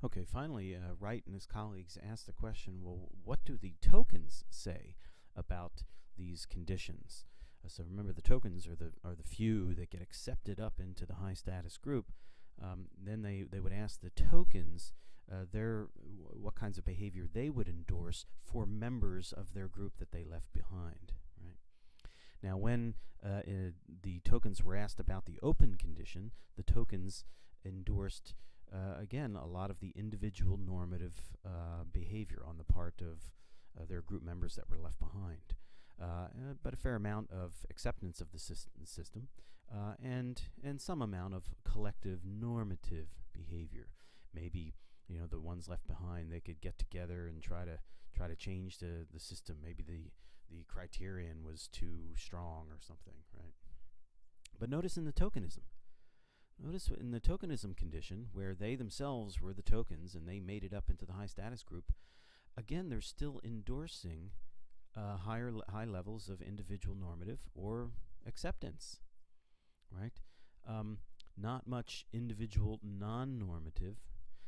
Okay, finally, Wright and his colleagues asked the question, well, what do the tokens say about these conditions? So remember, the tokens are the few that get accepted up into the high status group. Then they would ask the tokens what kinds of behavior they would endorse for members of their group that they left behind. Right? Now, when the tokens were asked about the open condition, the tokens endorsed again a lot of the individual normative behavior on the part of their group members that were left behind. But a fair amount of acceptance of the system and some amount of collective normative behavior. Maybe the ones left behind, they could get together and try to change the system. Maybe the criterion was too strong or something, right? But notice in the tokenism condition, where they themselves were the tokens and they made it up into the high status group, again they're still endorsing high levels of individual normative or acceptance, right? Not much individual non-normative.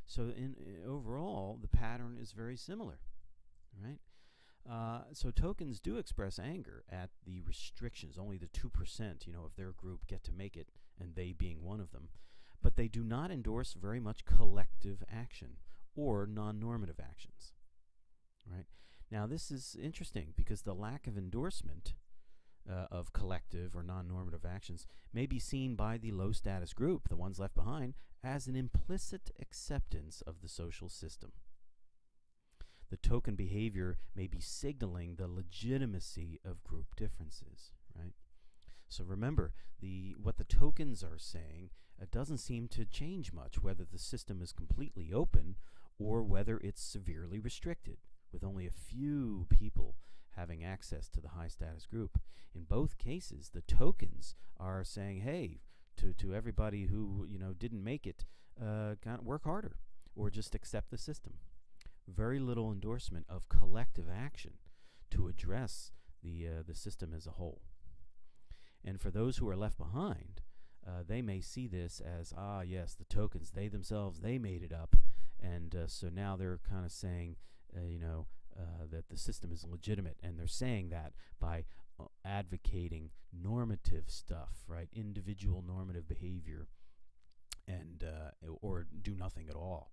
So overall, the pattern is very similar, right? So tokens do express anger at the restrictions. Only the 2%, of their group get to make it, and they being one of them. But they do not endorse very much collective action or non-normative actions, right? Now, this is interesting because the lack of endorsement of collective or non-normative actions may be seen by the low status group, the ones left behind, as an implicit acceptance of the social system. The token behavior may be signaling the legitimacy of group differences, right? So remember, what the tokens are saying doesn't seem to change much, whether the system is completely open or whether it's severely restricted, with only a few people having access to the high status group. In both cases, the tokens are saying, hey, to everybody who didn't make it, work harder or just accept the system. Very little endorsement of collective action to address the system as a whole. And for those who are left behind, they may see this as, yes, the tokens, they themselves, they made it up, and so now they're kind of saying, that the system is legitimate, and they're saying that by advocating normative stuff, right? Individual normative behavior, and or do nothing at all,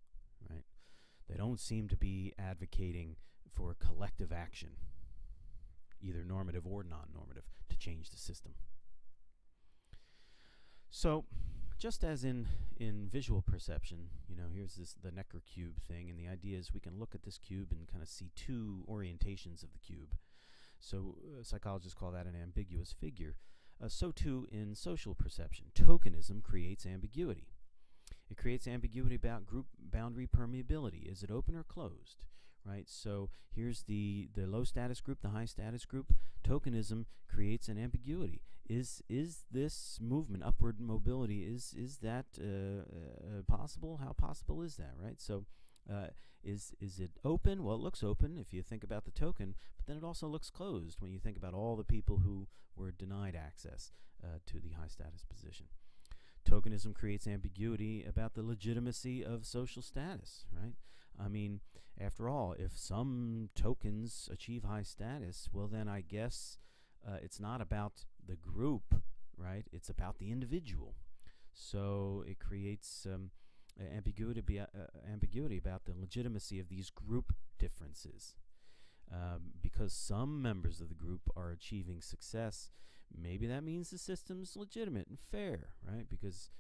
right? They don't seem to be advocating for collective action, either normative or non-normative, to change the system. So, just as in visual perception, here's the Necker cube thing, and the idea is we can look at this cube and kind of see two orientations of the cube. So psychologists call that an ambiguous figure. So too in social perception. Tokenism creates ambiguity. It creates ambiguity about group boundary permeability. Is it open or closed? Right? So here's the low status group, the high status group. Tokenism creates an ambiguity. Is this movement, upward mobility, is that possible? How possible is that, right? So is it open? Well, it looks open if you think about the token, but then it also looks closed when you think about all the people who were denied access to the high status position. Tokenism creates ambiguity about the legitimacy of social status, right? I mean, after all, if some tokens achieve high status, well then I guess it's not about the group, right? It's about the individual. So it creates ambiguity about the legitimacy of these group differences. Because some members of the group are achieving success, maybe that means the system's legitimate and fair, right? Because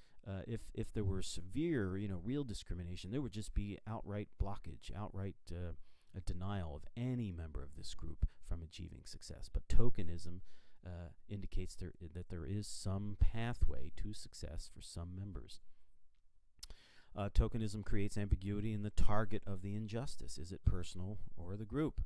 if there were severe, real discrimination, there would just be outright blockage, outright a denial of any member of this group from achieving success. But tokenism indicates that there is some pathway to success for some members. Tokenism creates ambiguity in the target of the injustice. Is it personal or the group?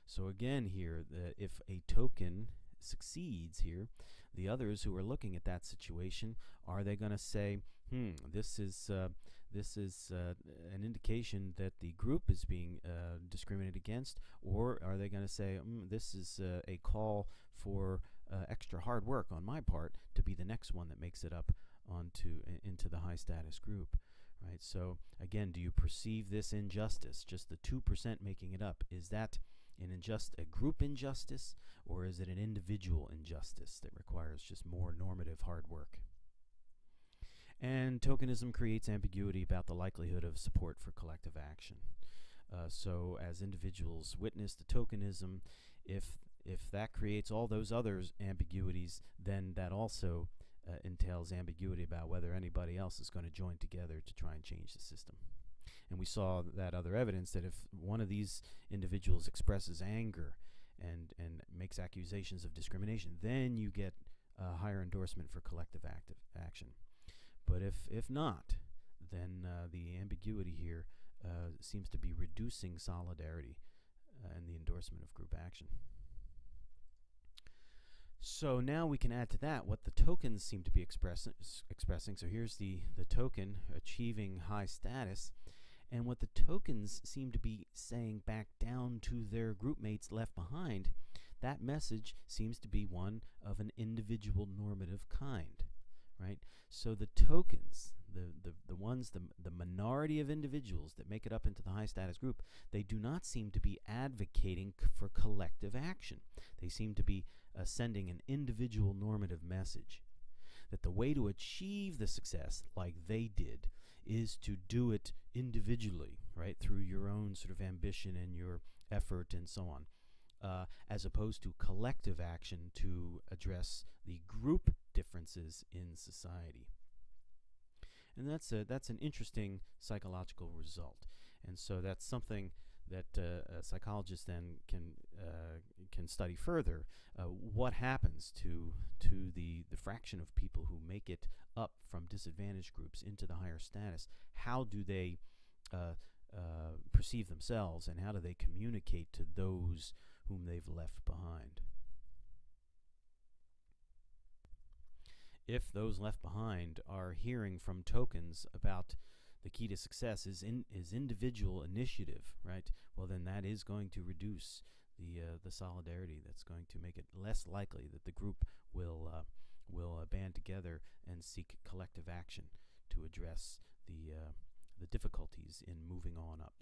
So again here, if a token succeeds here, the others who are looking at that situation, are they going to say, this is an indication that the group is being discriminated against, or are they going to say, this is a call for extra hard work on my part to be the next one that makes it up into the high status group, right? So again, do you perceive this injustice, just the 2% making it up? Is that a group injustice, or is it an individual injustice that requires just more normative hard work? And tokenism creates ambiguity about the likelihood of support for collective action. So as individuals witness the tokenism, if that creates all those other ambiguities, then that also entails ambiguity about whether anybody else is going to join together to try and change the system. And we saw that other evidence that if one of these individuals expresses anger and makes accusations of discrimination, then you get a higher endorsement for collective action. But if not, then the ambiguity here seems to be reducing solidarity and the endorsement of group action. So now we can add to that what the tokens seem to be expressing. So here's the token achieving high status, and what the tokens seem to be saying back down to their group mates left behind. That message seems to be one of an individual normative kind, right? So the tokens, the minority of individuals that make it up into the high status group, they do not seem to be advocating for collective action. They seem to be sending an individual normative message that the way to achieve the success, like they did, is to do it individually, right, through your own sort of ambition and your effort and so on, as opposed to collective action to address the group differences in society. And that's an interesting psychological result. And so that's something that psychologists then can study further. What happens to the fraction of people who make it up from disadvantaged groups into the higher status? How do they perceive themselves, and how do they communicate to those whom they've left behind? If those left behind are hearing from tokens about the key to success is individual initiative, right? Well, then that is going to reduce the solidarity. That's going to make it less likely that the group will band together and seek collective action to address the difficulties in moving on up.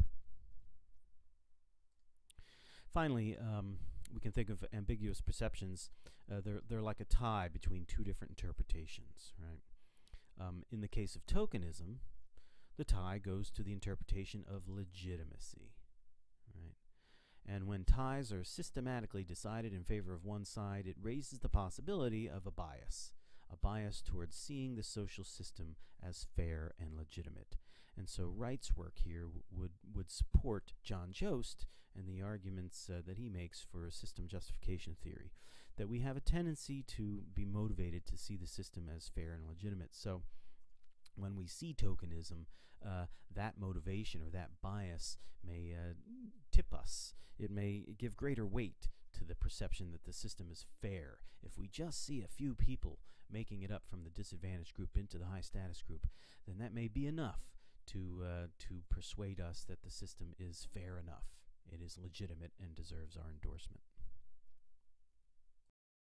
Finally, we can think of ambiguous perceptions. They're like a tie between two different interpretations, right? In the case of tokenism, the tie goes to the interpretation of legitimacy, right? And when ties are systematically decided in favor of one side, it raises the possibility of a bias towards seeing the social system as fair and legitimate. And so Wright's work here would support John Jost and the arguments that he makes for a system justification theory, that we have a tendency to be motivated to see the system as fair and legitimate. So when we see tokenism, that motivation or that bias may tip us. It may give greater weight to the perception that the system is fair. If we just see a few people making it up from the disadvantaged group into the high status group, then that may be enough to persuade us that the system is fair enough. It is legitimate and deserves our endorsement.